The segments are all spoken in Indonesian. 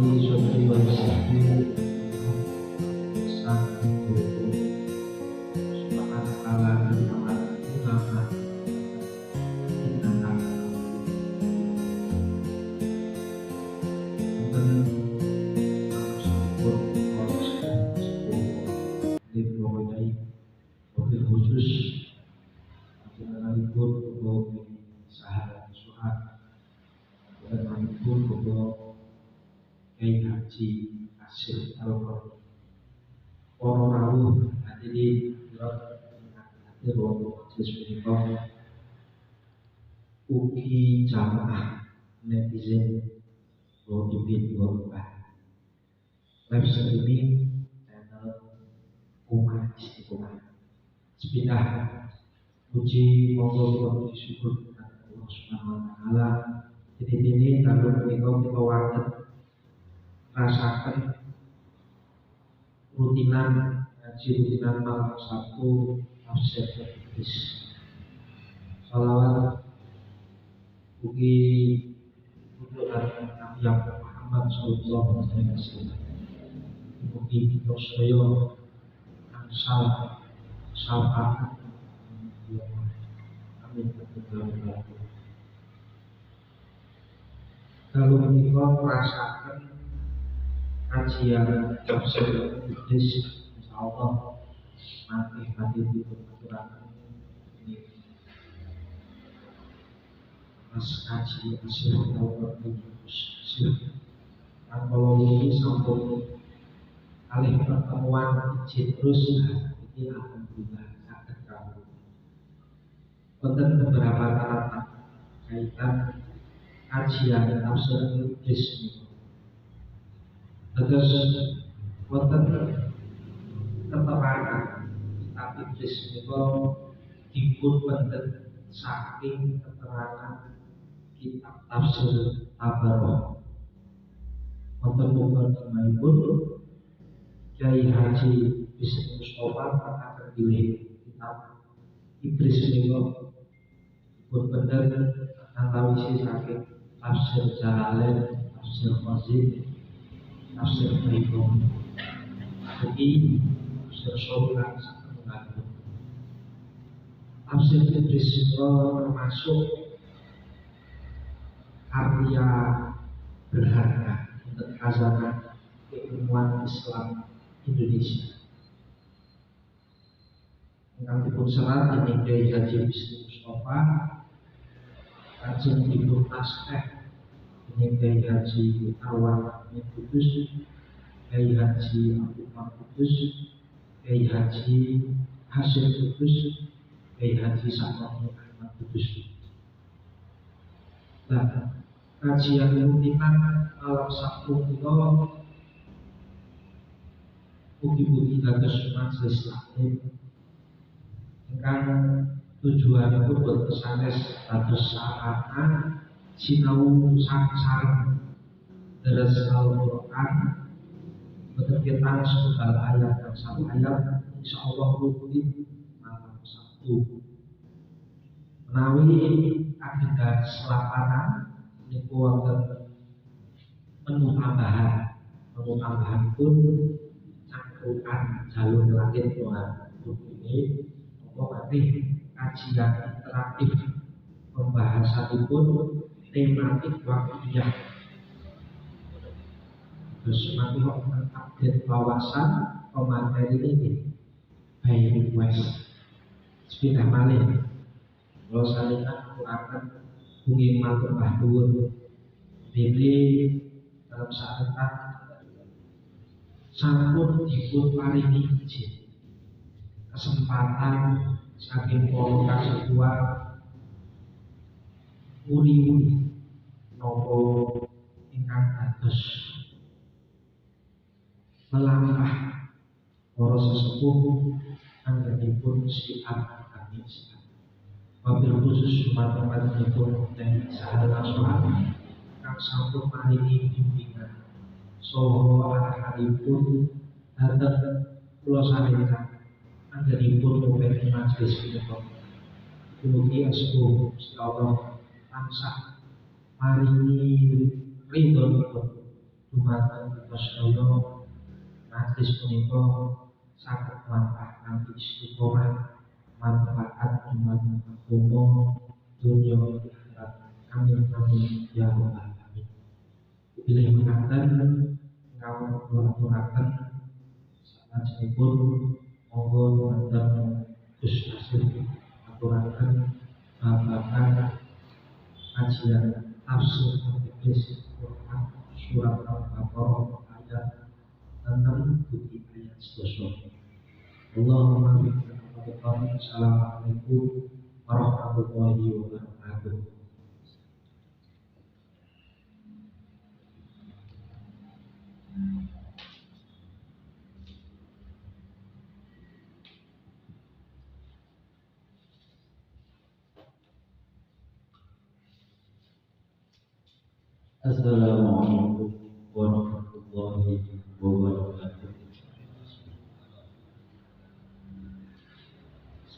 Menawi sotri warisaku sang guru subhanahu wa ta'ala ulama inna mobil khusus mengenalipun bahwa sahabat suhat mengenalipun bahwa Kiai Haji Hasyim Al-Qadhi para rawuh hadirin hadir wonten majelis menika ugi jamaah netizen Ibin Gorbah live streaming channel Umat Istiqomah. Bismillah, puji monggo puji syukur kepada Allah Subhanahu wa taala. Jadi kalau kita wonten rasakan rutinan malam Sabtu tafsir hadis. Salawat ugi untuk Nabi Muhammad sallallahu alaihi wasallam. Ugi kita sedaya angsal syafaat. Amin. Kalau kita merasakan kajian tafsir hadis, insyaallah mati diperkirakan ini mas kaji hasil Al-Qadhi dan kalau ini sampun kali pertemuan izin terus ini alhamdulillah sangat kamu konten beberapa catatan kaitan kajian tafsir hadis ini. Terus wonten keterangan kitab Iblis menika dipun wonten saking keterangan kitab tafsir Tabarani. Wonten mukadimahipun Kiai Haji Bisri Mustafa akan pilih kitab Iblis menika dipun wonten antawisi saking tafsir Jalalain, tafsir Qazim, tafsir Baikon, jadi tafsir Sobrang sangat membantu. Tafsir Iblis itu termasuk karya berharga untuk khazanah keilmuan Islam Indonesia. Yang dipun serat ini Kiai Haji Bisri Mustafa, kajian dipun naskah ini Kiai Haji Arwan Kudus, Kiai Haji Abdul Kudus, Kiai Haji Hasyim Kudus, Kiai Haji Sakmani Ahmad Kudus. Nah, kajian rutinan malam Sabtu itu ugi-ugi dados majelis taklim ingkang tujuanipun boten sanes dados sarana sinau sareng deres Al-Qur'an bekerjaan setunggal ayat dan satu ayat insyaallah rutin malam Sabtu menawi agenda selapanan niku wonten menu tambahan pun cangkrukan jalur langit Tuhan ini apa berarti kajian interaktif pembahasanipun tematik waktunya. Terus nanti update wawasan pemateri ini by request. Sudah malih. Kalau saya aku akan hubungi matur bahdur. Ini dalam saat sampun dipun paringi izin kesempatan saking para kasuwa uri-uri nopo ingkang dados melangkah para sesepuh anggenipun siap kami wabil khusus umat-umatipun dan sahabat Rasulullah kang sampun maringi bimbingan saha arahanipun dhateng kula sarengan anggenipun mubeng majelis punika. Mugi asma Allah tansah maringi ridhonipun dumateng kita sedaya majelis punika saged manfaat kanthi istiqomah manfaat dumateng agama dunya akhirat. Amin amin ya rabbal alamin. Bilih mekaten ngawula-aturaken salajengipun monggo wonten Gus Nasir aturaken babagan kajian tafsir hadis Quran surat Al-Baqarah ayat 6 dugi ayat 11. Allahumma bihamdika. Assalamualaikum warahmatullahi wabarakatuh. Assalamualaikum warahmatullahi wabarakatuh.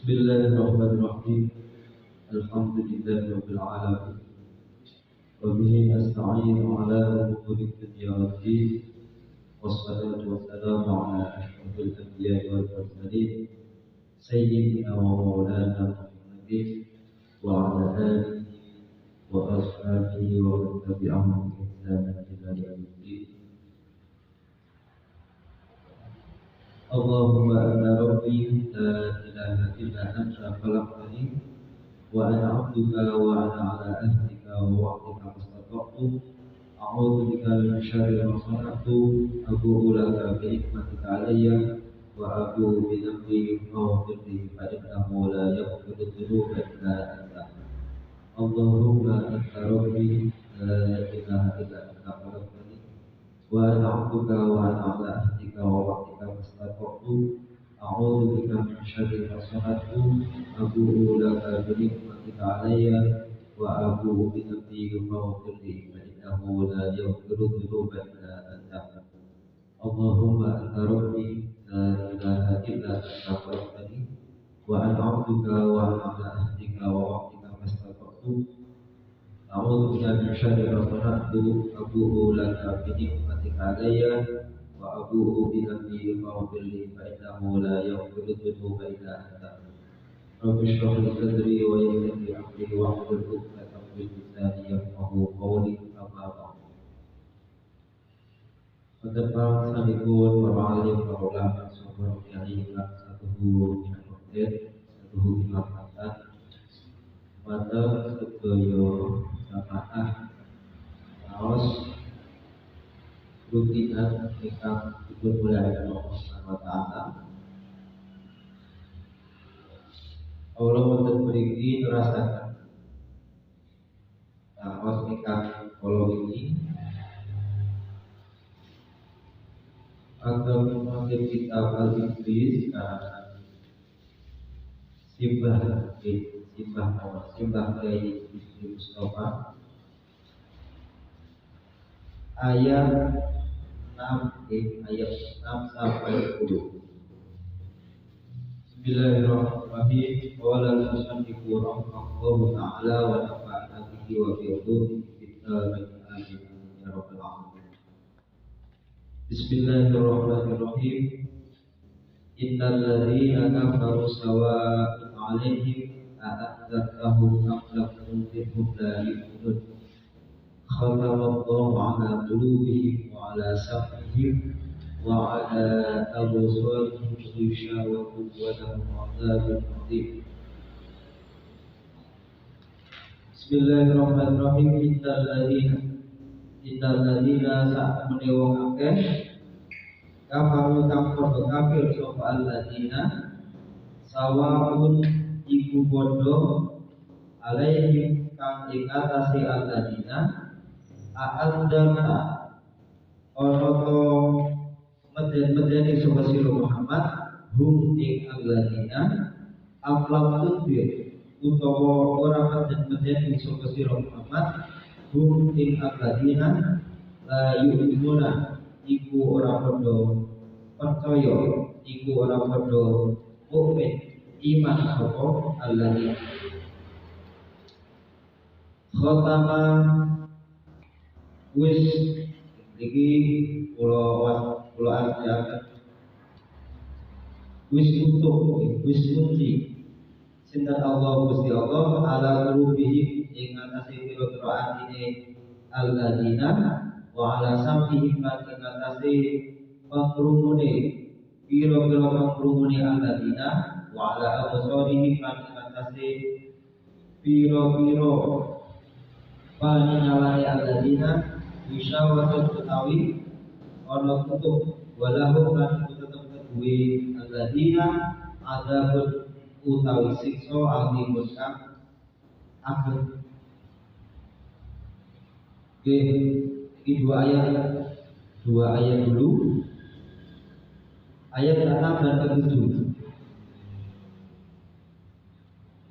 Bismillahirrahmanirrahim. Alhamdulillahirabbil alamin. Wa bihi nasta'inu ala umuri dunya waddin. Wassalatu wassalamu ala asyrafil anbiya'i wal mursalin sayyidina wa maulana Muhammadin wa ala alihi wa ashabihi wa man tabi'ahum bi ihsanin ila yaumiddin. Allahumma anta rabbi la ilaha illa anta khalaqtani wa ana 'abduka wa ana 'ala ahdika wa wa'dika mastata'tu. A'udzu bika min syarri ma sana'tu. Abu'u laka bi nikmatika 'alayya wa abu'u bi dhanbi faghfir li fa innahu la yaghfiru dhunuba illa anta. Allahumma anta rabbi la ilaha illa anta khalaqtani wa ana 'abduka wa ana 'ala ahdika wa wa'dika mastata'tu. A'udzu bika min syarri ma sana'tu. Abu'u laka bi nikmatika 'alayya wa abu'u bi dhanbi faghfir li fa innahu la yaghfiru dhunuba illa anta. Allahumma anta rabbi la ilaha illa anta khalaqtani wa ana 'abduka wa ana 'ala ahdika wa wa'dika mastata'tu. A'udzu bika min syarri ma sana'tu. Abu'u laka bi nikmatika 'alayya wa abu'u bi dhanbi faghfir li fa innahu la yaghfiru dhunuba illa anta. Rabbi shrah li sadri wa yassir li amri wahlul 'uqdatam min lisani yafqahu qawli. Amma ba'd. Pada sanipun para alim, para ulama, sahabat kiai lan satuhu minang fakir, satuhu minang hasan. Pada sedaya jamaah raos rutinan ingkang dipun mulyakaken Allah Subhanahu wa taala. Allah wonten mriki nerasaken raos ingkang kala wingi atau memanggil kitab Al-Iblis Simbah Kiai Bisri Mustafa ayat 6 ayat 6 sampai 10. Bismillahirrahmanirrahim. Qala al-musannifu rahimahullahu ta'ala wa nafa'ana bihi wa bi ulumi kitab amin ya rabbal alamin. Bismillahirrahmanirrahim. Innal ladzina kafaru sawa'un 'alaihim a'adzartahum am lam tunzirhum la yu'minun. Khatamallahu 'ala qulubihim wa 'ala sam'ihim wa 'ala absarihim ghishawatun wa lahum 'adzabun 'adzim. Bismillahirrahmanirrahim. Innal ladzina sa'amune wong akeh kafaru kang padha kafir sapa alladzina sawaun iku padha alaihim kang ing atase alladzina a'adzana ana to meden-medeni sapa sira Muhammad hum ing alladzina aflam tunbir utawa ora meden-medeni sapa sira Muhammad hum ing alladzina la yu'minuna iku ora padha percaya, iku ora padha mukmin iman sapa alladzina. Khatama wis Iki pulau Asia wis utuh, wis kunci. Sinten Allah Gusti Allah ala qulubihim ing atase pira-pira atine alladzina wa ala sam'ihim lan ing atase pangrungune pira-pira pangrungune alladzina wa ala absarihim lan ing atase pira-pira paningalane alladzina wisyawatun utawi ana tutup walahu lan tetep kuwi alladzina adzabun utawi siksa alimun kang ageng. Oke, ini dua ayat dulu. Ayat 6 dan ke-7.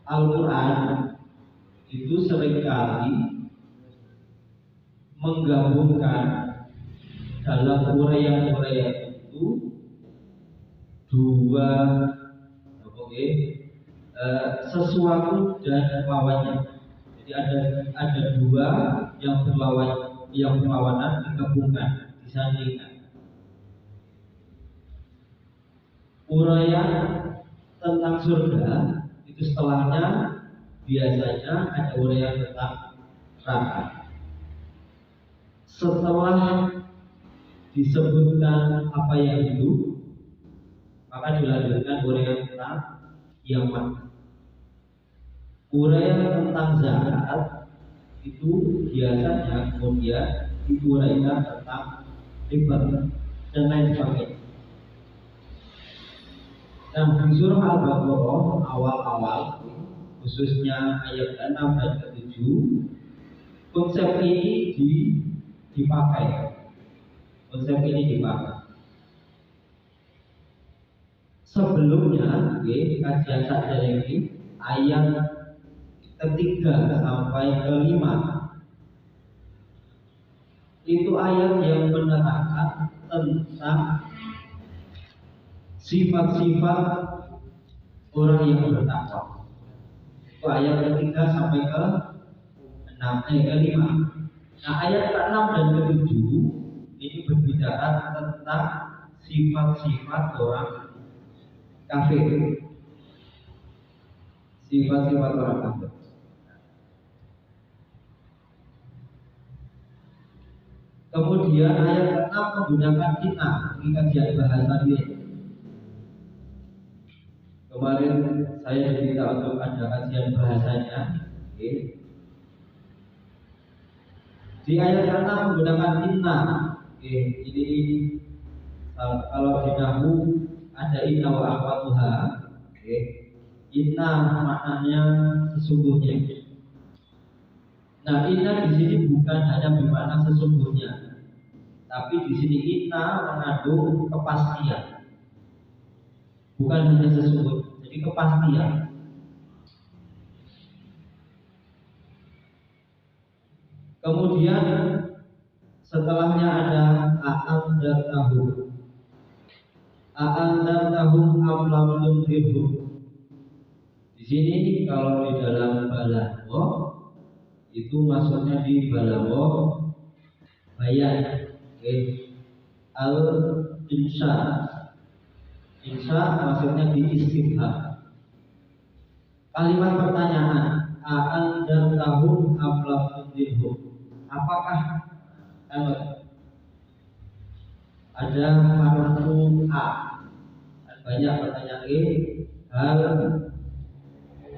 Al-Quran itu seringkali menggabungkan dalam uraian-uraian itu dua sesuatu dan lawannya. Jadi ada dua yang berlawanan digabungkan, disandingkan. Uraian tentang surga itu setelahnya biasanya ada uraian tentang neraka. Setelah disebutkan apa yang itu, maka dilanjutkan uraian tentang kiamat. Uraian tentang zakat itu biasanya kemudian diuraikan tentang riba dan lain sebagainya. Dan di surah Al-Baqarah awal-awal, khususnya ayat 6 dan ke-7, konsep ini dipakai. Konsep ini dipakai. Sebelumnya, kajian saja ini ayat ketiga sampai kelima itu ayat yang menerangkan tentang sifat-sifat orang yang bertakwa. Itu ayat ketiga sampai ke kelima. Nah, ayat ke-6 dan ke-7 ini berbicara tentang sifat-sifat orang kafir. Sifat-sifat orang kafir. Kemudian ayat ke-6 menggunakan inna, ini kajian bahasa dia. Kemarin saya diminta untuk ada kajian bahasanya. Okay. Di ayat ke-6 menggunakan inna. Okay. Ini kalau di nahwu ada inna wa akhwatuha. Okay. Inna maknanya sesungguhnya. Nah, inna di sini bukan hanya bermakna sesungguhnya, tapi di sini inna mengandung kepastian. Bukan hanya sesungguhnya, jadi kepastian. Kemudian setelahnya ada a'andartahum am lam tunzirhum. Di sini kalau di dalam balaghah itu maksudnya di balaghah bayan, al-insya. Insya maksudnya di istifham. Kalimat pertanyaan, a'andartahum am lam tunzirhum. Apakah ada harfu a? Banyak pertanyaan hal dan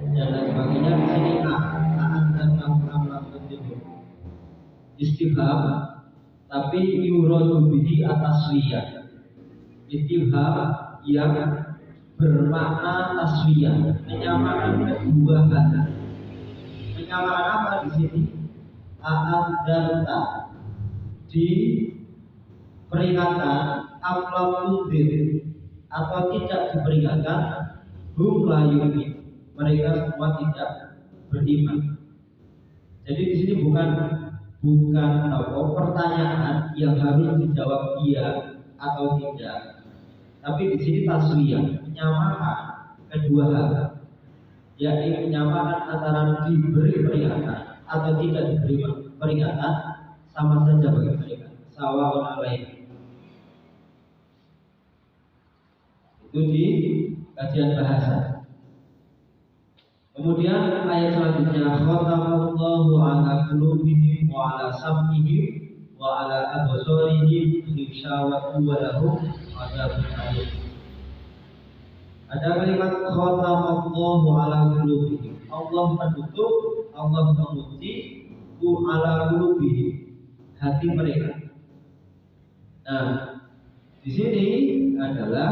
lain sebagainya. Di sini istifham, tapi yuradu bihi ataswiyah. Istifham yang bermakna taswiyah, menyamakan kedua hal. Menyamakan apa di sini? A'adzarta, diperingatkan, amlam tunzir, atau tidak diperingatkan, hum la yu'min, mereka semua tidak beriman. Jadi di sini bukan pertanyaan yang harus dijawab iya atau tidak, tapi di sini taswiyah, menyamakan kedua hal, yakni menyamakan antara diberi peringatan atau tidak diberi peringatan, sama saja bagi mereka, sawa'un alaihim. Itu di kajian bahasa. Kemudian ayat selanjutnya, khatamallahu ala qulubihim wa ala sam'ihim wa ala absarihim ghishawatun wa lahum adzabun alim. Ada kalimat khatamallahu ala qulubihim. Allah menutup, Allah mengunci ala qulubihim, hati mereka. Nah, di sini adalah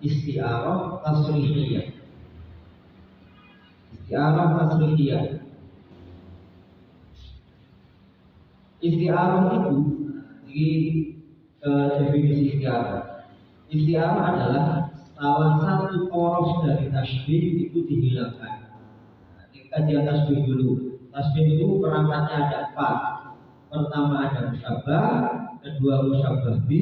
isti'arah tasrihiyah. Isti'arah tasrihiyah. Isti'arah itu di definisi isti'arah. Isti'arah adalah salah satu huruf dari tasbih itu dihilangkan. Kita kajian tasbih dulu. Tasbih itu perangkatnya ada 4. Pertama ada musyabbah, kedua musyabbah bi,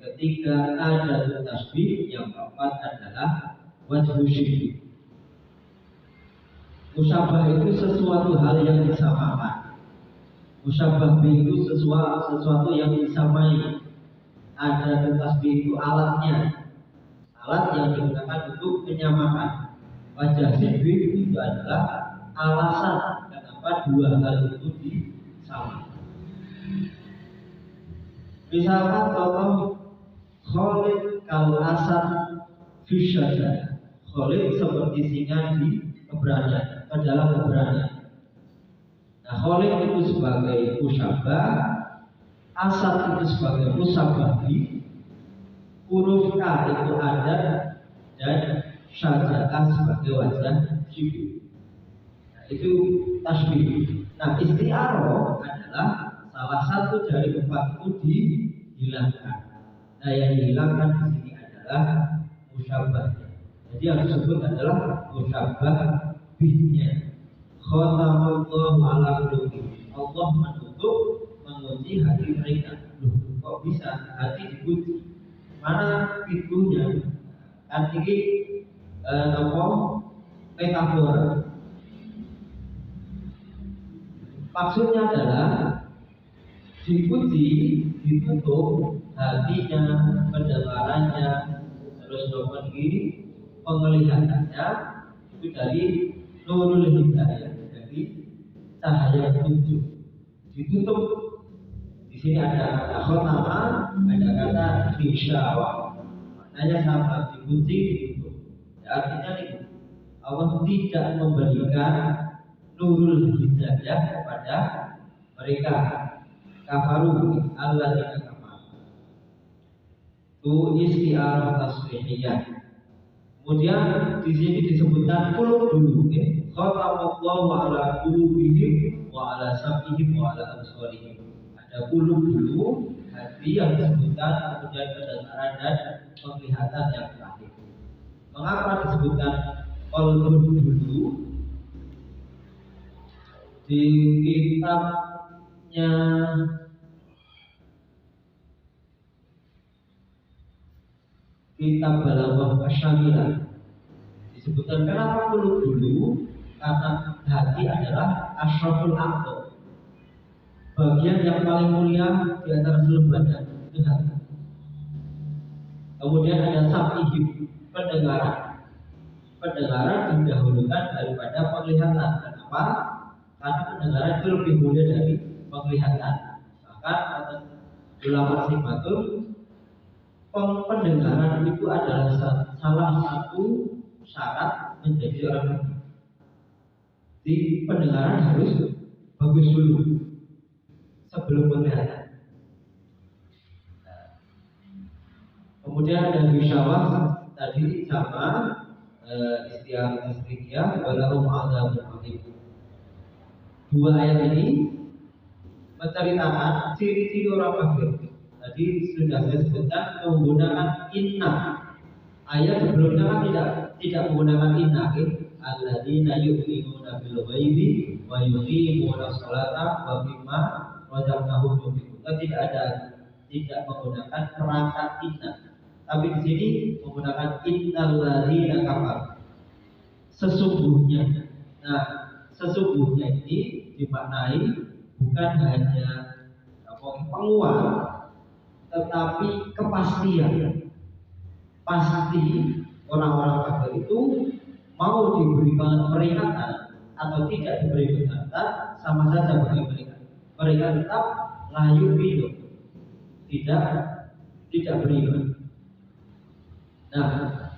ketiga ada tasbih, yang keempat adalah wajhu syibih. Musyabbah itu sesuatu hal yang disamakan. Musyabbah itu sesuatu yang disamai. Ada tasbih itu alatnya, alat yang digunakan untuk penyamakan. Wajah syibih itu adalah alasan kenapa dua hal itu disamakan. Misalkan contoh Khalid kal asad fi syajadah. Khalid seperti singa di keberanian, dalam keberanian. Nah, Khalid itu sebagai musyabbah, asad itu sebagai musyabbah bi, huruf K itu ada, dan syajadah sebagai wajah syibih. Nah, itu tasbih. Nah, isti'arah adalah salah satu dari 4 itu dihilangkan. Nah, yang dihilangkan di sini adalah musyabbah. Jadi yang disebut adalah musyabbah bihnya. Khatamallahu ala qulubihim. Allah menutup, mengunci hati mereka. Loh, kok bisa hati dikunci? Mana pintunya? Kan ini metafora. Maksudnya adalah dikunci, ditutup hatinya, pendengarannya, terus ini penglihatannya itu dari nurul hidayah, dari cahaya petunjuk. Ditutup. Di sini ada kata khotama, ada kata ghishawah. Maknanya sama, dikunci, ditutup. Ya, artinya itu Allah tidak memberikan nurul hidayah kepada mereka. Kafaru alladzina kafaru. Itu isti'arah tasrihiyah. Kemudian di sini disebutkan qulub dulu, ya. Khatamallahu ala qulubihim wa ala sam'ihim wa ala absarihim. Ada qulub dulu, hati yang disebutkan, kemudian pendengaran dan penglihatan yang terakhir. Mengapa disebutkan qalbun dulu? Di kitabnya Kitab Balaghah Asyamilah disebutkan kenapa qulub dulu? Karena hati adalah asyraful aqdar, bagian yang paling mulia di antara seluruh badan, itu hati. Kemudian ada sam'ihim, pendengaran. Pendengaran didahulukan daripada penglihatan. Kenapa? Karena pendengaran itu lebih mulia dari penglihatan. Bahkan ulama sifatul, pendengaran itu adalah salah satu syarat menjadi orang mukmin. Di pendengaran harus bagus dulu sebelum penglihatan. Kemudian ada ghishawah, tadi sama isti'arah tasrihiyah, walahum adzabun alim. Dua ayat ini menceritakan ciri-ciri orang kafir. Tadi sudah saya sebutkan menggunakan inna. Ayat sebelumnya kan tidak menggunakan inna. Alladzina yu'minuna bil ghaibi wa yuqimuna sholata wa mimma razaqnahum yunfiqun. Tidak menggunakan perangkat inna. Tapi di sini menggunakan innalladzina kafaru. Sesungguhnya. Nah, sesungguhnya ini dimaknai bukan hanya penguat, tetapi kepastian. Pasti orang-orang kafir itu mau diberi peringatan atau tidak diberi peringatan sama saja bagi mereka. Mereka tetap layu hidup, tidak beriman. Nah,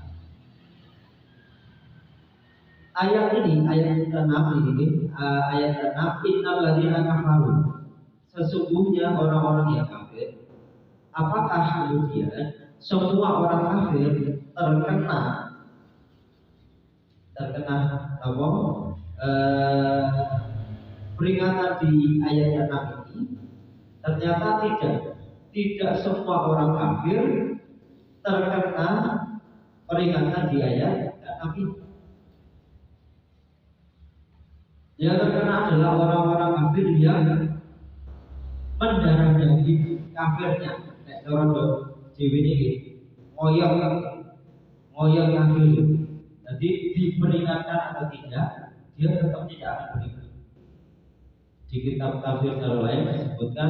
ayat ini, ayat ke-6 ini, ayat ke-6, innal ladzina kafaru. Sesungguhnya orang-orang yang kafir. Apakah kemudian semua orang kafir terkena apa? Peringatan di ayat ke-6 ini? Ternyata tidak semua orang kafir terkena peringatan di ayat ke-6 ini. Yang terkena adalah orang-orang kafir yang mendarah daging kafirnya. Nek orang dewi ini ngoyong kafir. Jadi diperingatkan atau tidak, dia tetap tidak akan beriman. Di kitab tafsir lain disebutkan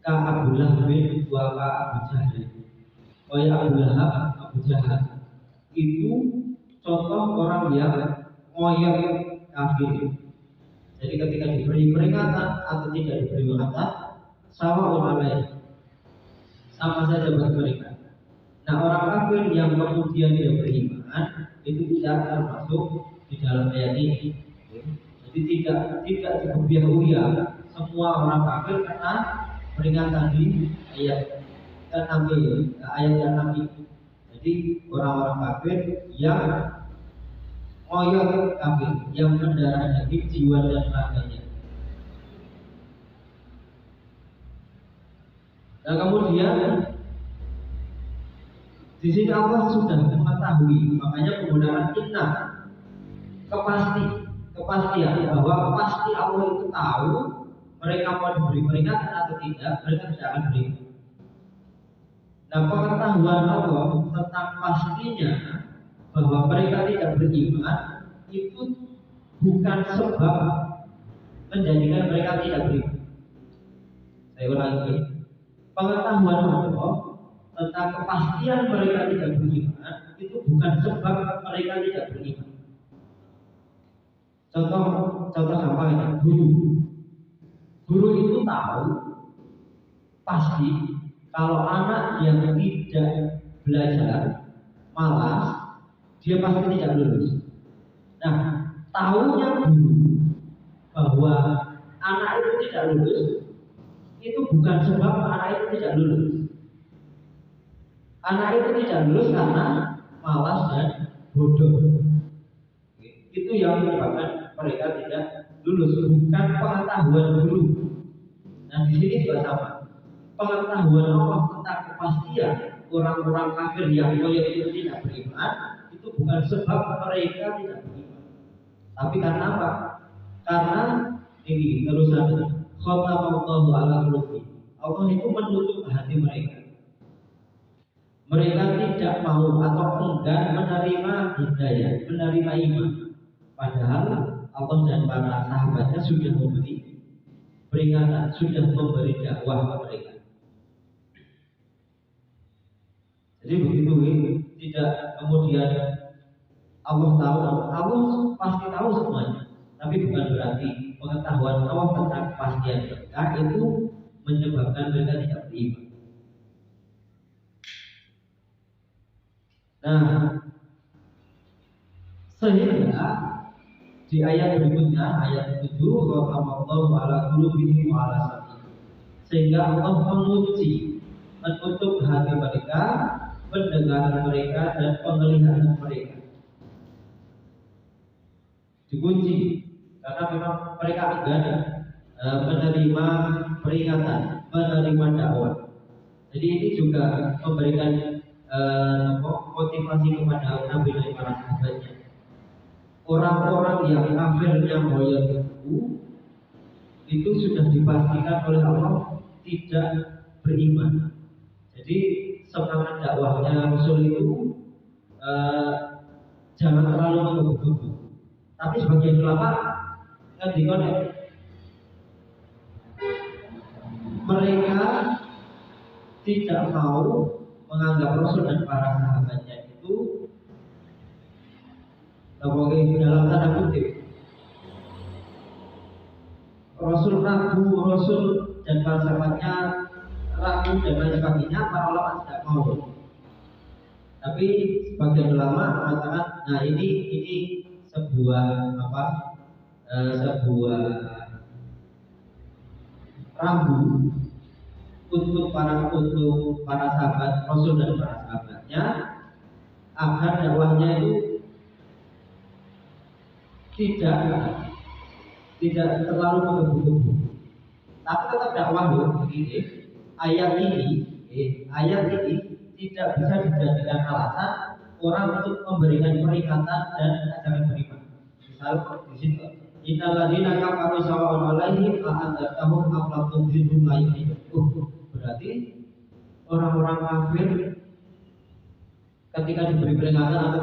ka Abu Lahab wa ka Abu Jahal. Abu Lahab, Abu Jahal itu contoh orang yang ngoyong kafir. Jadi ketika diberi peringatan atau tidak diberi peringatan, sama saja bagi mereka. Nah, orang kafir yang kemudian tidak beriman itu tidak termasuk di dalam ayat ini. Jadi tidak dikebiahuya semua orang kafir kena peringatan di ayat ke-6 ini. Jadi orang-orang kafir yang ngoyok kafir, yang mendarah daging jiwa dan raganya. Nah, kemudian di sini Allah sudah mengetahui, makanya penggunaan inna, kepastian bahwa pasti Allah itu tahu mereka mau diberi peringatan atau tidak, mereka tidak akan beriman. Nah, pengetahuan Allah tentang pastinya bahwa mereka tidak beriman itu bukan sebab menjadikan mereka tidak beriman. Saya ulangi, pengetahuan Allah tentang kepastian mereka tidak beriman itu bukan sebab mereka tidak beriman. Contoh gampangnya, guru itu tahu pasti kalau anak yang tidak belajar, malas, dia pasti tidak lulus. Nah, tahunya guru bahwa anak itu tidak lulus itu bukan sebab anak itu tidak lulus. Anak itu tidak lulus karena malas dan bodoh. Itu yang menyebabkan mereka tidak lulus, bukan pengetahuan guru. Nah, di sini juga sama. Pengetahuan Allah tentang kepastian orang-orang kafir yang itu tidak beriman itu bukan sebab mereka tidak beriman. Tapi karena apa? Karena ini terusan khatamallahu ala qulubi. Allah itu menutup hati mereka. Mereka tidak mau atau enggan menerima hidayah, menerima iman. Padahal Allah dan para sahabatnya sudah memberi peringatan, sudah memberi dakwah kepada mereka. Jadi begitu, tidak kemudian Allah tahu, Allah pasti tahu semuanya. Tapi bukan berarti pengetahuan Allah tentang kepastian mereka itu menyebabkan mereka tidak beriman. Nah, sehingga di ayat berikutnya, ayat 7, Allahu ala qulubihim wa ala sam'ihim. Sehingga Allah menutup hati mereka, pendengaran mereka dan penglihatan mereka. Dikunci karena memang mereka enggan menerima peringatan, menerima dakwah. Jadi ini juga memberikan motivasi kepada Nabi dan para sahabatnya. Orang-orang yang kafirnya moyang itu sudah dipastikan oleh Allah tidak beriman. Jadi semangat dakwahnya Rasul itu jangan terlalu menggebu-gebu. Tapi sebagian ulama mereka tidak mau menganggap Rasul dan para sahabatnya itu dalam tanda kutip Rasul ragu, Rasul dan para sahabatnya ragu dan lain sebagainya, para ulama tidak mau. Tapi sebagian ulama mengatakan, nah ini sebuah sebuah rambu untuk para sahabat Rasul dan para sahabatnya agar dakwahnya itu tidak terlalu menggebu-gebu, tapi tetap dakwah ini. Ayat ini tidak bisa dijadikan alasan orang untuk memberikan peringatan dan ajaran beriman. Misal di situ, innal ladzina kafaru sawa'un 'alaihim a'anzartahum am lam tunzirhum la yu'minun. Berarti orang-orang kafir ketika diberi peringatan atau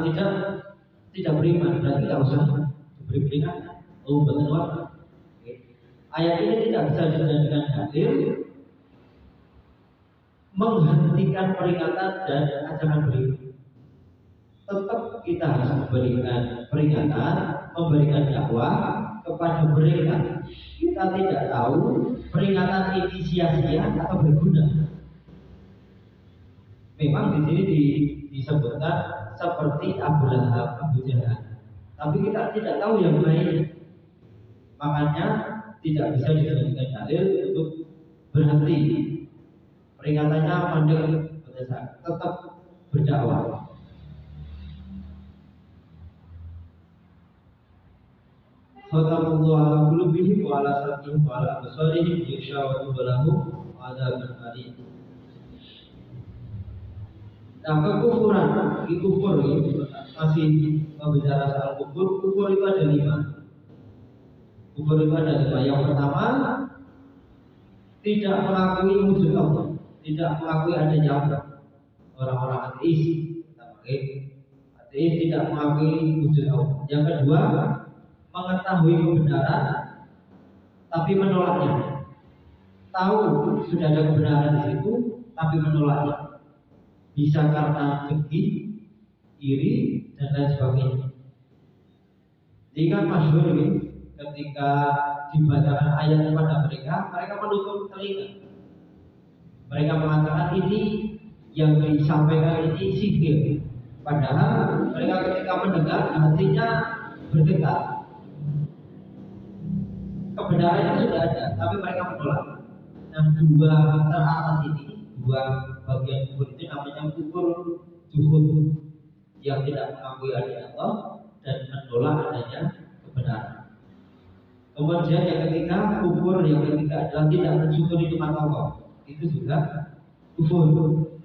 tidak beriman, berarti tidak usah diberi peringatan. Oh betul Pak. Ayat ini tidak bisa dijadikan dalil menghentikan peringatan dan ajaran beriman. Tetap kita harus memberikan peringatan, memberikan dakwah kepada mereka. Kita tidak tahu peringatan ini sia-sia atau berguna. Memang di sini disebutkan seperti Abu Lahab, Abu Jahal. Tapi kita tidak tahu yang lain. Makanya tidak bisa dijadikan dalil untuk berhenti. Peringatannya mandek, tetap berdakwah. Khatamullahu ala qulubihim wa ala sam'ihim wa ala absarihim ghishawatun wa lahum adzabun alim. Nah, kekufuran, kufur itu masih membicara soal kufur. Kufur itu ada 5. Kufur itu ada 5. Yang pertama, tidak mengakui wujud Allah, tidak mengakui adanya Allah. Orang-orang ateis, ateis tidak mengakui wujud Allah. Yang kedua, mengetahui kebenaran tapi menolaknya. Tahu sudah ada kebenaran di situ tapi menolaknya. Bisa karena dengki, iri dan lain sebagainya. Jika masyhur ini ketika dibacakan ayat kepada mereka menutup telinga. Mereka mengatakan ini yang disampaikan ini sihir. Padahal mereka ketika mendengar hatinya bergetar. Kebenarannya sudah ada, tapi mereka menolak. Nah, 2 teratas ini, 2 bagian kufur itu namanya kufur juhud, yang tidak mengakui adanya Allah dan menolak adanya kebenaran. Kemudian yang ketiga, kufur yang ketiga adalah tidak mensyukuri nikmat Allah. Itu juga kufur.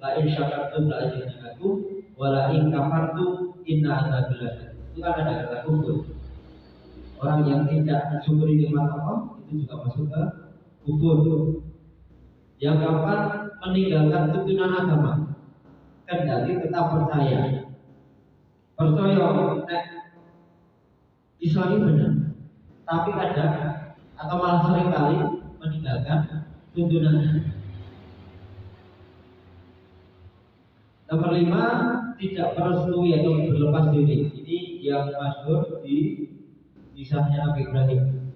La in syakartum la azidannakum wa la in kafartum inna adzabi lasyadid. Itu kan ada kata kufur. Orang yang tidak mensyukuri nikmat Allah itu juga masuk ke kufur. Yang keempat, meninggalkan tuntunan agama, kendali tetap percaya Islam ini benar, tapi ada atau malah sering kali meninggalkan tuntunannya. Nomor 5, tidak merestui atau berlepas diri. Ini yang masyhur di kisahnya Nabi Ibrahim.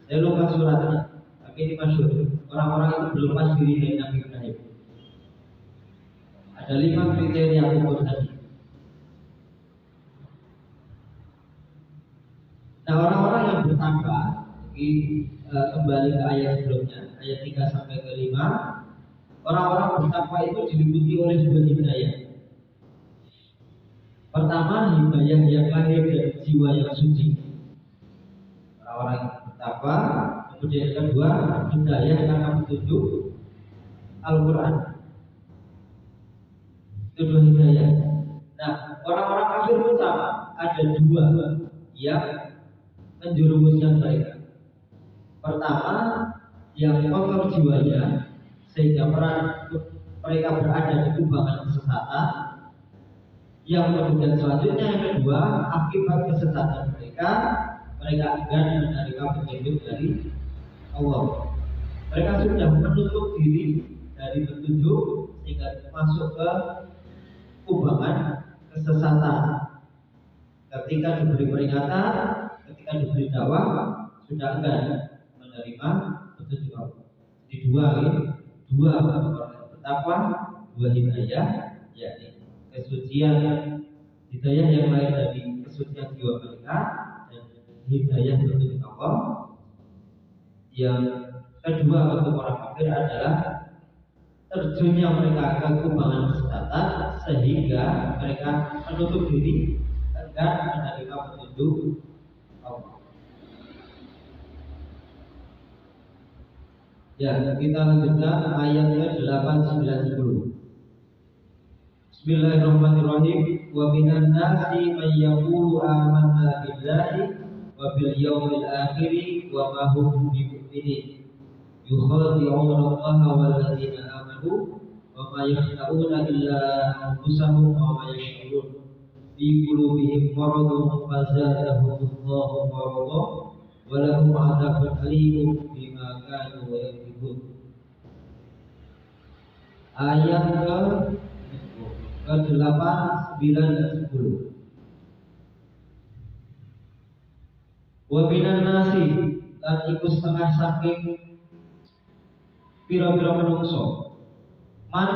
Saya lupa suratnya, tapi ini masyhur. Orang-orang itu berlepas diri dari Nabi Ibrahim. Ada 5 kriteria kufur tadi. Nah, orang-orang yang bertakwa, kembali ke ayat sebelumnya, ayat 3 sampai ke 5, orang-orang bertakwa itu diliputi oleh 2 hidayah. Pertama, hidayah yang lahir dari jiwa yang suci. Orang-orang yang bertakwa. Kemudian yang kedua, hidayah karena petunjuk Al-Quran. Itu 2 hidayah. Nah, orang-orang kafir pun sama. Ada 2 yang menjerumuskan mereka. Pertama, yang kotor jiwanya sehingga mereka berada di kubangan kesesatan. Yang kemudian selanjutnya yang kedua, akibat kesesatan mereka enggan menerima petunjuk dari Allah. Mereka sudah menutup diri dari petunjuk sehingga masuk ke kubangan kesesatan. Ketika diberi peringatan, ketika diberi dakwah, sudah enggan menerima petunjuk Allah. Jadi dua orang yang bertakwa, dua hidayah, yakni kesucian hidayah yang lain dari kesucian jiwa mereka dan hidayah petunjuk Allah. Yang kedua untuk orang kafir adalah terjunnya mereka ke kubangan kesesatan sehingga mereka menutup diri enggan menerima petunjuk Allah. Ya, kita lanjutkan ayatnya 8, 9, 10. Bismillahirrahmanirrahim. Wa minan nasi may yaqulu amanna billahi wa bil yawmil akhir wa ma hum bimu'minin. Yukhadi'una Allaha wal ladzina amanu wa ma yakhda'una illa anfusahum wa ma yash'urun. Fi qulubihim maradun fazadahumullahu maradan wa lahum 'adzabun alimun bima kanu yakdzibun. Ayat ke-8, 9 dan 10. Wa minan nasi lan iku setengah saking pira-pira menungso man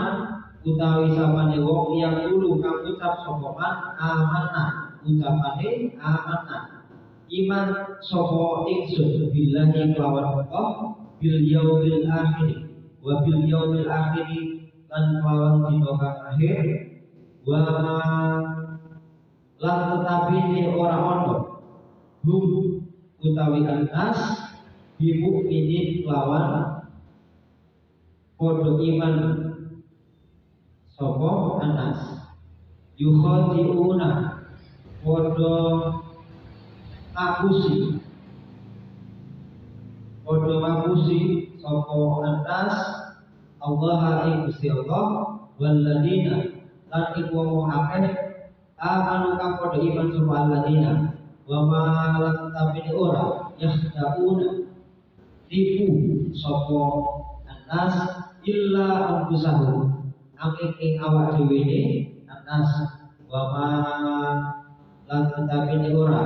utawi sapane wong yang dulu kang ucap sapa man amanna ucapane amanna iman sapa ingsun billahi kelawan Allah bil yaumil akhir wa bil yaumil akhir lan kelawan dina kang akhir wa lan tetapi ni ora ono hum utawi anas bimu'minin kelawan podo iman sopo anas yukhadi'una podo ngapusi sopo anas Allah ing Gusti Allah walladzina lan iku wong akeh amanu kang podo iman sopo alladzina wa ma lan tapi ora yahda'una tipu sopo anas illa anfusahum angin awak dhewe ne anas wa ma lan tetapi ne ora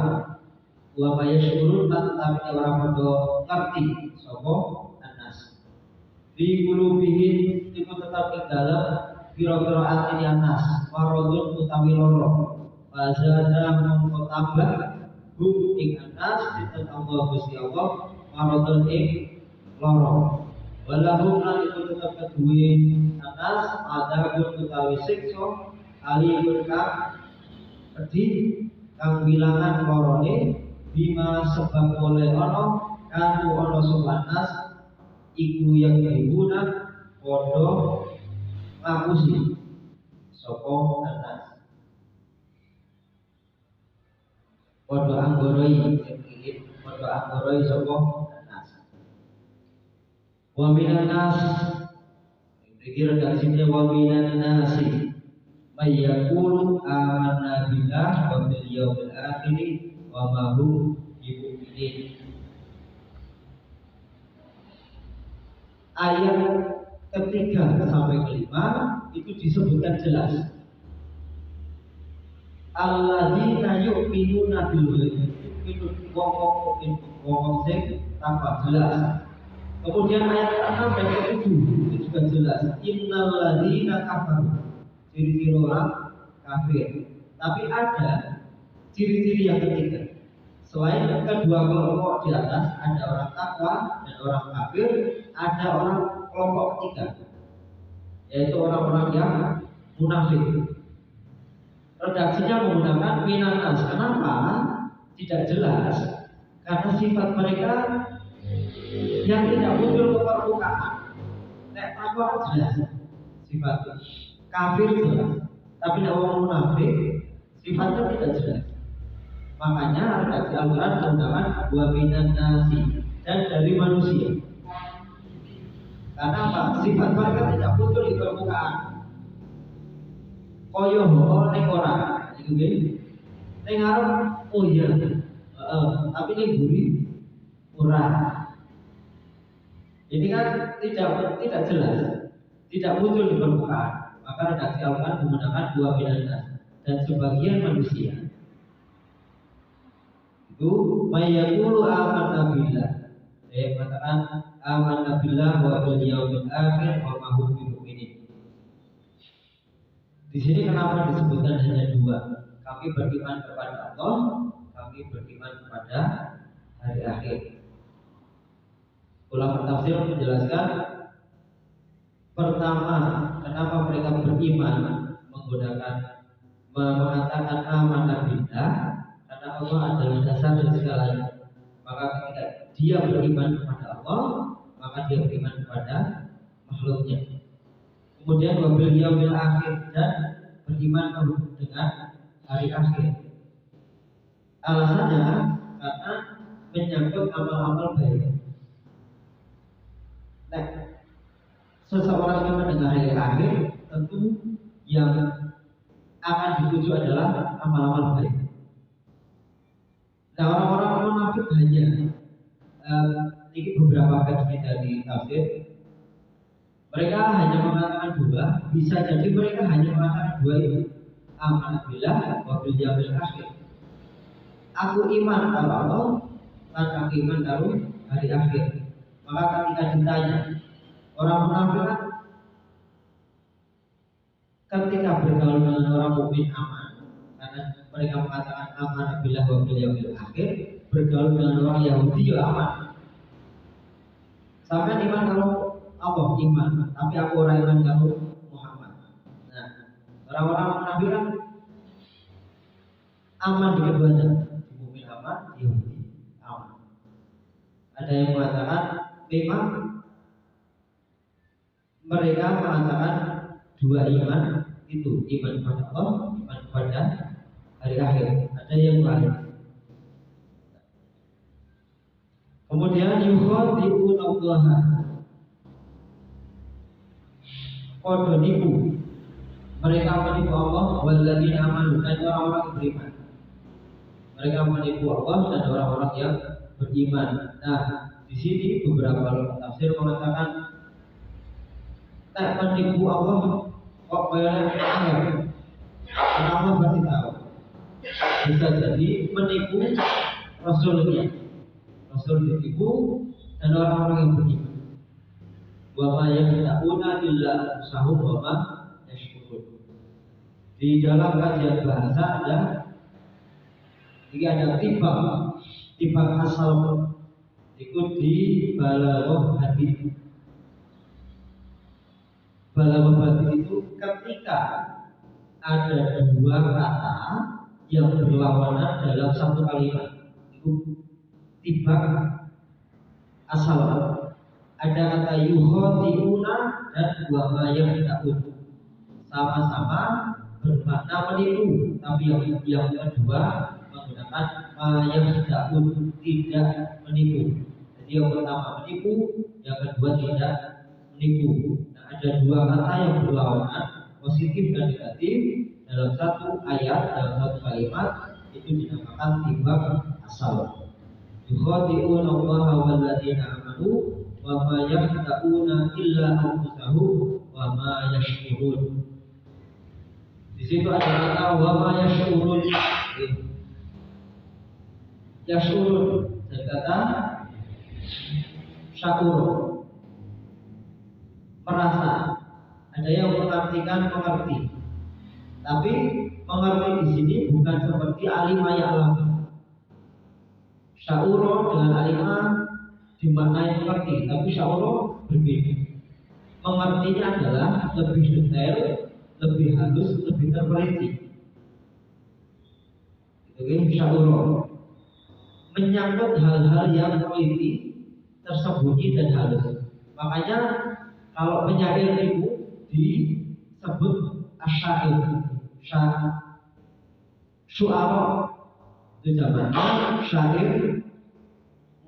wa ma yashurun lan tetapi ne ora padha ngerti sapa anas fi qulubihim iku tetap ing dalem pira-pira atine anas maradun utawi loro fazada mongko tambah hum ing anas dinten Allah Gusti Allah maradun ing loro. Walahum lan itu tetap kedua atas adabun utawi siksa alimun kang pedih kang bilangan lorone bima sebab oleh ono kanu ono supanas iku yang dihuna podo ngapusi soko atas podo anggoroi podo anggoroi soko wa minan nas dikira redaksinya wa minan nasi may yaqulu amanna billah wa bil yawmil akhir wa ma hum bimu'minin. Ayat ketiga sampai kelima itu disebutkan jelas alladzina yu'minuna bil ghaib itu wong sing tanpa jelas. Kemudian ayat ke-6 dan ke-7 itu juga jelas innal ladzina kafaru, ciri-ciri orang kafir. Tapi ada ciri-ciri yang ketiga. Selain kedua kelompok di atas, ada orang takwa dan orang kafir, ada orang kelompok ketiga, yaitu orang-orang yang munafik. Redaksinya menggunakan minanas. Kenapa? Tidak jelas. Karena sifat mereka yang tidak muncul ke permukaan. Nek takwa jelas sifatnya, kafir jelas, tapi nek orang munafik sifatnya tidak jelas. Makanya redaksi Al-Quran menggunakan wa minan nasi dan dari manusia. Karena apa? Sifat mereka tidak muncul di permukaan. Koyo ho ning ora, itu nggih. Ning arep oh iya. Tapi ning buri ora. Ini kan tidak jelas, tidak muncul di permukaan. Maka redaksi Al-Quran menggunakan dua minan dan sebagian manusia itu mayaqulu amanna billah. Saya mengatakan amanna billah wa bil yaumil akhir wa ma hum bimu'minin. Di sini kenapa disebutkan hanya dua? Kami beriman kepada Allah, kami beriman kepada hari akhir. Ulama tafsir menjelaskan pertama, kenapa mereka beriman mengatakan amanah billah, karena Allah adalah dasar dari segalanya. Maka ketika dia beriman kepada Allah, maka dia beriman kepada makhluknya. Kemudian wabil yaumil akhir, dan beriman dengan hari akhir. Alasannya karena menyangkut amal-amal baik. Nah, seseorang yang mendengar hari akhir, tentu yang akan dituju adalah amal-amal baik. Nah, orang-orang munafik hanya ini beberapa versi dari tafsir. Mereka hanya mengatakan dua, bisa jadi mereka hanya mengatakan dua itu. Amanah billah wa bil yaumil akhir. Aku iman kepada Allah dan aku iman kepada hari akhir. Maka ketika ditanya orang munafik, ketika bergaul dengan orang mukmin aman, karena mereka mengatakan amanah billah wa bil yaumil akhir, bergaul dengan orang Yahudi juga aman. Sampai iman kalau Allah iman, tapi aku orang iman kalau Muhammad. Nah, orang-orang munafik kan aman di keduanya, di mukmin aman, di Yahudi aman. Ada yang mengatakan memang mereka mengatakan dua iman itu, iman kepada Allah, iman kepada hari akhir. Ada yang lain. Kemudian yukhadi'un Allah, qad nipu, mereka menipu Allah walladzina amanu, dan orang-orang yang beriman. Mereka menipu Allah dan orang-orang yang beriman. Nah, di sini beberapa tafsir mengatakan tak menipu Allah kok banyak akhir. Karena Allah pasti tahu. Bisa jadi menipu Rasulnya. Rasul ditipu dan orang-orang yang beriman. Wa ma yaquluna illa sahum wa ma yashkurun. Di dalam kajian bahasa ada tibak asal ikut di balaghah hadits. Balaghah hadits itu ketika ada dua kata yang berlawanan dalam satu kalimat, itu tibak asal. Ada kata yukhadi'una dan wa ma yaqulun, sama-sama bermakna menipu, tapi yang kedua menggunakan yaqulun, tidak menipu. Jadi yang pertama menipu, yang kedua tidak menipu. Nah, ada dua kata yang berlawanan, positif dan negatif dalam satu ayat, dalam satu kalimat, itu dinamakan tibak asal. Yukhadi'una Allah walladzina amanu wa ma yaquluna illa anfusahum wa ma yashkurun. Di situ ada kata wa ma yashkurun. Yashkurun dan kata syakur, merasa. Ada yang mengartikan mengerti, tapi mengerti di sini bukan seperti alima ya'lam. Sya'uro dengan alimah dimaknai mengerti, tapi sya'uro berbeda. Mengertinya adalah lebih detail, lebih halus, lebih terperinci. Itu sya'uro. Menyangkut hal-hal yang teliti, tersembunyi dan halus. Makanya kalau penyair itu disebut asyair, syu'ara. Itu zamannya syair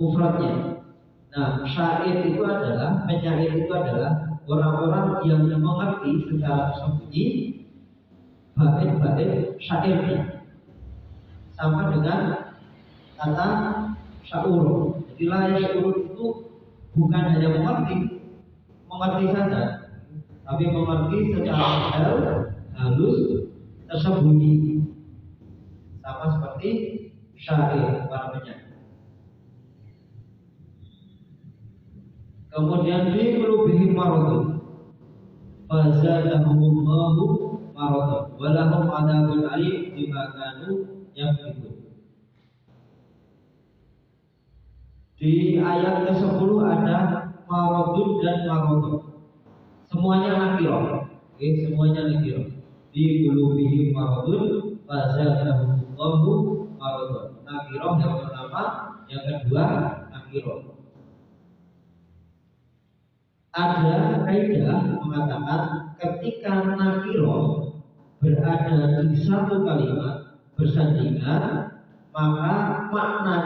mufradnya. Nah, syair itu adalah, penyair itu adalah orang-orang yang mengerti secara tersembunyi bait-bait syairnya, sama dengan kata sya'ur. Jadi la yash'ur itu bukan hanya mengerti saja, tapi mengerti secara halus tersembunyi, sama seperti syair para penyanyi. Kemudian di qulubihim maradun fazadahumullahu maradun wa lahum adzabun alim bima kanu yakdzibun. Di ayat ke-10 ada maradun dan maradun. Semuanya nakirah. Oke, semuanya nakirah. Di qulubihim maradun fazadahumullahu maradun. Nakirah yang pertama, yang kedua nakirah. Ada kaidah mengatakan ketika nakirah berada di satu kalimat bersandingan, maka makna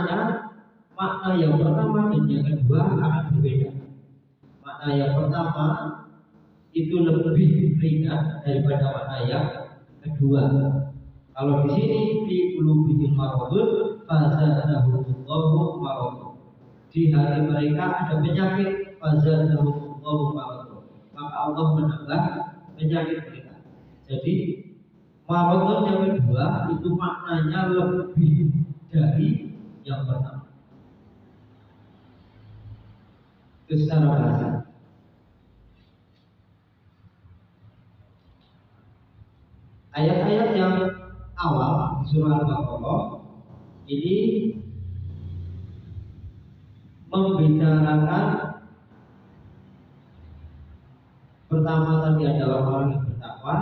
yang pertama dan yang kedua akan berbeda. Makna yang pertama itu lebih ringan daripada makna yang kedua. Kalau di sini di qulubihim maradun fazadahumullahu maradun. Di hati mereka ada penyakit, fazadahumullahu maradun. Maka Allah menambah penyakit mereka. Jadi maradun yang kedua itu maknanya lebih dari yang pertama. Itu secara bahasa. Ayat-ayat yang awal di surah Al-Baqarah ini membicarakan pertama tadi ada orang-orang yang bertakwa,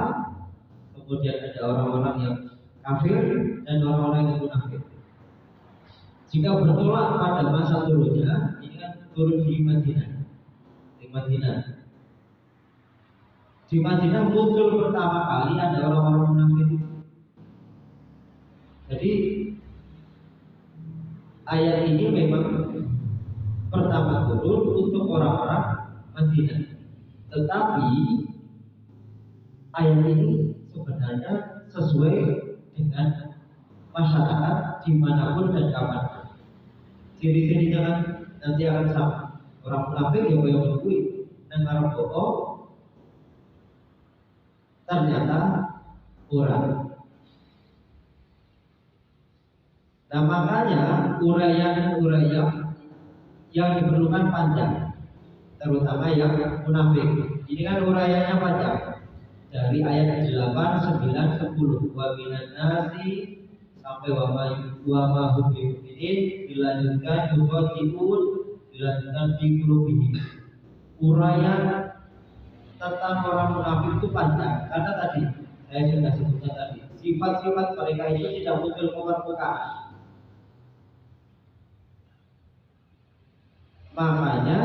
kemudian ada orang-orang yang kafir dan orang-orang yang munafik. Jika bertolak pada masa turunnya, ini kan turun di Madinah. Di Madinah muncul pertama kali ada orang-orang munafik. Jadi ayat ini memang pertama turun untuk orang-orang Madinah. Tetapi ayat ini sebenarnya sesuai dengan masyarakat dimanapun dan kapanpun. Ciri-cirinya kan nanti akan sama. Orang munafik yang mengakui dan orang bohong ternyata orang. Nah makanya uraian yang diperlukan panjang, terutama yang munafik. Ini kan uraiannya panjang dari ayat 8, 9, 10. Wa minan nasi sampai wa ma hum bimu'minin, dilanjutkan yuqatibun, dilanjutkan fi qulubihim. Uraian tentang orang munafik itu panjang karena tadi saya sudah sebutkan tadi sifat-sifat mereka itu tidak muncul ke permukaan. Makanya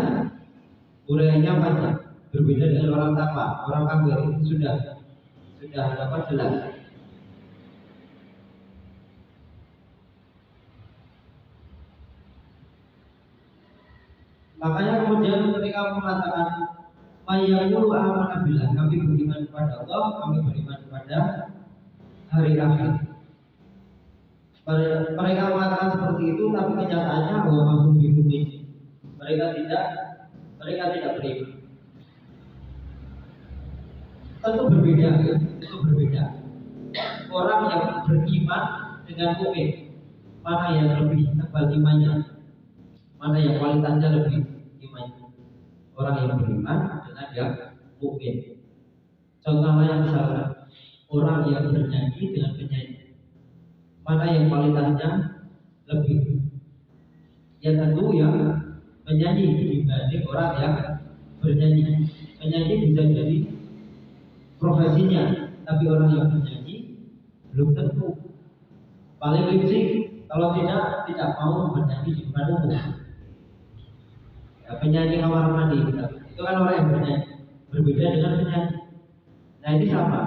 uraiannya panjang, berbeda dengan orang takwa, orang kafir itu sudah dapat jelas. Makanya kemudian ketika mengatakan mayyaqulu amanna billah, kami beriman kepada Allah, kami beriman kepada hari akhir. Mereka mengatakan seperti itu, tapi kenyataannya bahwa mahum bimu'min. Mereka tidak beriman. Tentu berbeda. Orang yang beriman dengan mukmin, mana yang lebih tebal imannya? Mana yang kualitasnya lebih imannya? Orang yang beriman dengan yang mukmin. Contohnya yang misalkan orang yang bernyanyi dengan penyanyi, mana yang kualitasnya lebih? Ya tentu yang menyanyi dibanding orang yang bernyanyi. Penyanyi bisa jadi profesinya, tapi orang yang bernyanyi belum tentu. Paling lip-sync, kalau tidak mau bernyanyi di depan umum. Ya, penyanyi kamar mandi, itu kan orang yang bernyanyi, berbeda dengan penyanyi. Nah ini sama,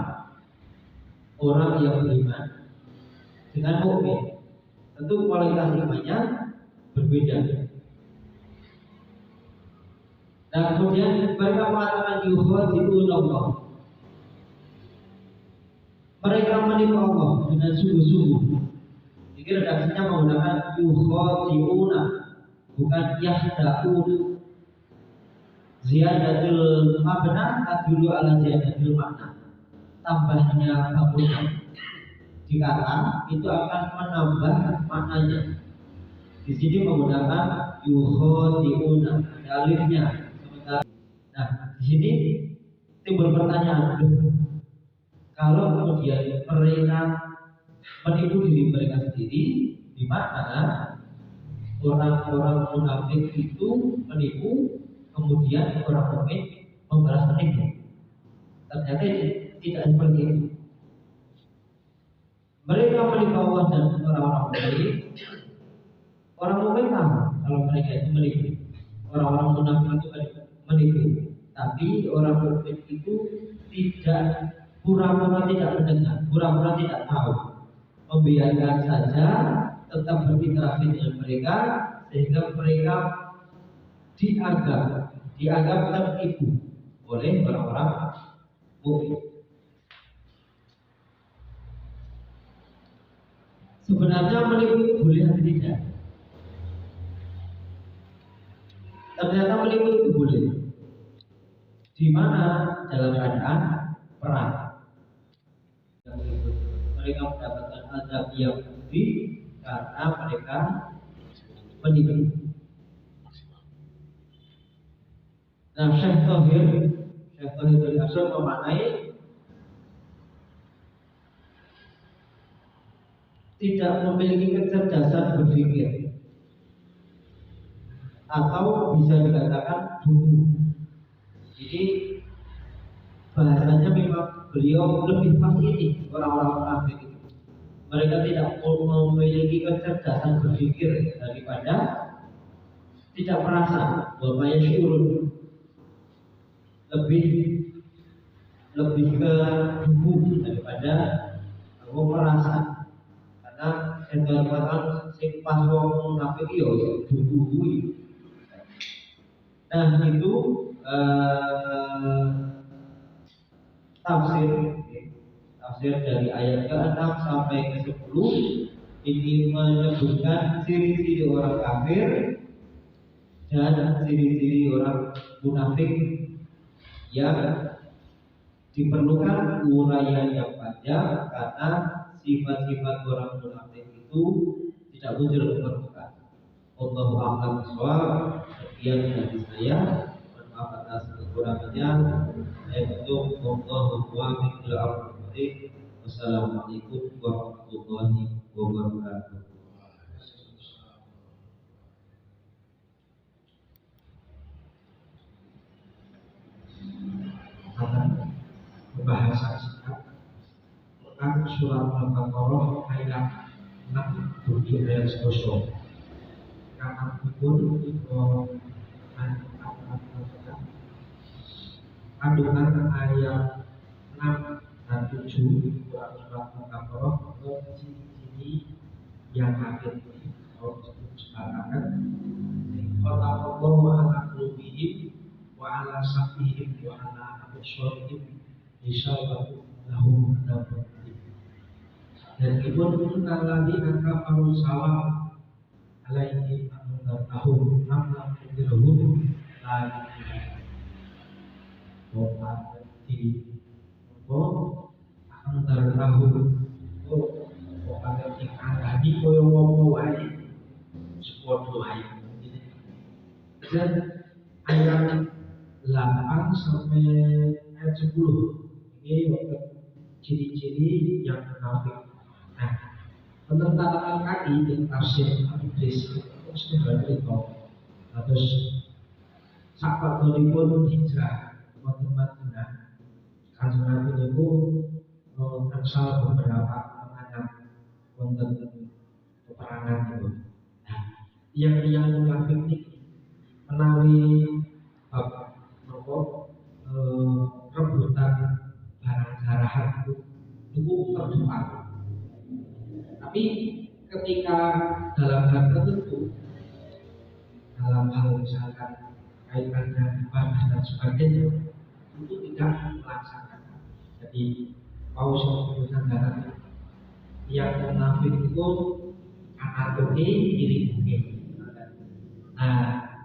orang yang beriman dengan mukmin, tentu kualitas imannya berbeda. Dan kemudian mereka mengatakan yukhadi'un Allah. Mereka menipu Allah dengan sungguh-sungguh. Jadi redaksinya menggunakan yukhadi'una, bukan yahda'un. Ziyadatul mabna tadulu ala ziyadatul makna. Tambahnya bangunan di kata itu akan menambah maknanya. Di sini menggunakan yukhadi'una, ada alifnya. Nah, di sini timbul pertanyaan, kalau kemudian mereka menipu diri mereka sendiri, di mana orang-orang munafik itu menipu, kemudian orang mukmin membalas menipu. Ternyata tidak seperti itu. Mereka menipu Allah dan orang-orang mukmin. Orang mukmin tahu kalau mereka itu menipu. Orang-orang munafik itu menipu. Tapi orang mukmin itu tidak pura-pura tidak mendengar, pura-pura tidak tahu, membiarkan saja, tetap berinteraksi dengan mereka sehingga mereka dianggap tertipu oleh orang-orang mukmin. Sebenarnya menipu itu boleh atau tidak? Ternyata menipu itu boleh. Di mana dalam keadaan perang. Mereka mendapatkan azab yang pedih karena mereka menipu. Nah, Syekh Thohir dari Asal memaknai tidak memiliki kecerdasan berpikir, atau bisa dikatakan dungu. Jadi bahasanya memang beliau lebih pas ini orang-orang munafik itu. Mereka tidak memiliki kecerdasan berpikir daripada tidak merasa bahwa yashurun, lebih ke dungu daripada merasa. Karena yang katakan sing pas wong munafik yo dungu kuwi. Nah itu tafsir dari ayat ke-6 sampai ke-10 ini menyebutkan ciri-ciri orang kafir dan ciri-ciri orang munafik yang diperlukan uraian yang panjang karena sifat-sifat orang munafik itu tidak muncul ke permukaan. Allahu a'lam bishawab. Sekian dari saya. Maaf atas kekurangannya. Wassalamualaikum warahmatullahi wabarakatuh. Pembahasan singkat tentang surat Al-Baqarah ayat 6 bunyi ayat 10. Kata pun itu kandungan ayat 6 dan 7 surat Al-Baqarah untuk ciri-ciri yang akhir ini kalau disebut sepakakan kota Allah wa ala qulubihim wa ala sam'ihim wa ala absarihim isyaratun lahum adabun alim. Dan ibun kalladzi kafaru sawa alaihi tahun 6 tahun lagi di akan tertahu pada tingkat tadi koyo wopo wae sepodo ae. Dan ayat 8 sampai ayat 10 ini waktu ciri-ciri yang munafik. Nah, penentangan kaki di tafsir Iblis itu sudah beritahu. Terus sahabat pun hijrah ke Madinah. Kanjeng Nabi itu mengsal beberapa pengantar konten peperangan itu. Nah, yang munafik ini menawi rebutan barang jarahan itu berdoa. Tapi ketika dalam hal tertentu, dalam hal misalkan kaitannya ibadah dan sebagainya, itu tidak melaksanakan. Jadi mau sebutan darah yang munafik itu anatomi diri mungkin. Nah,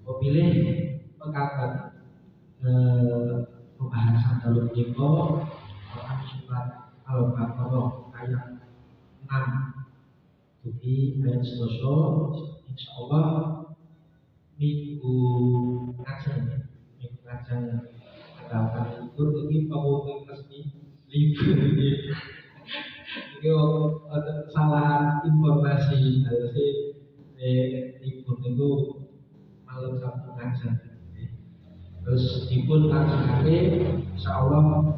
memilih pengkapan pembahasan dalam Niko Quran surat Al-Baqarah ayat 6 jadi ayat selesai insya Allah minggu ngajeng akan libur ini pengumuman resmi libur ini ada kesalahan informasi harusnya libur itu malam Sabtu ngajeng terus libur ngajeng hari insya Allah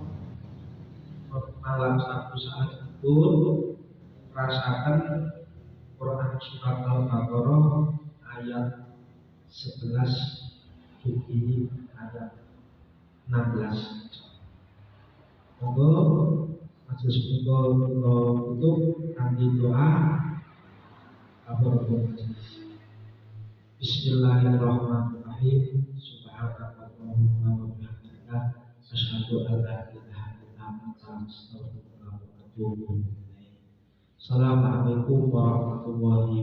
malam Sabtu saat itu rasakan Quran surat Al-Baqarah ayat 11 Suci ayat 16. Monggo majelis punika tutup kanthi doa kafaratul majelis. Bismillahirrahmanirrahim. Subhanakallahumma wa bihamdika asyhadu an la ilaha illa anta astaghfiruka wa atubu ilaik. Assalamualaikum warahmatullahi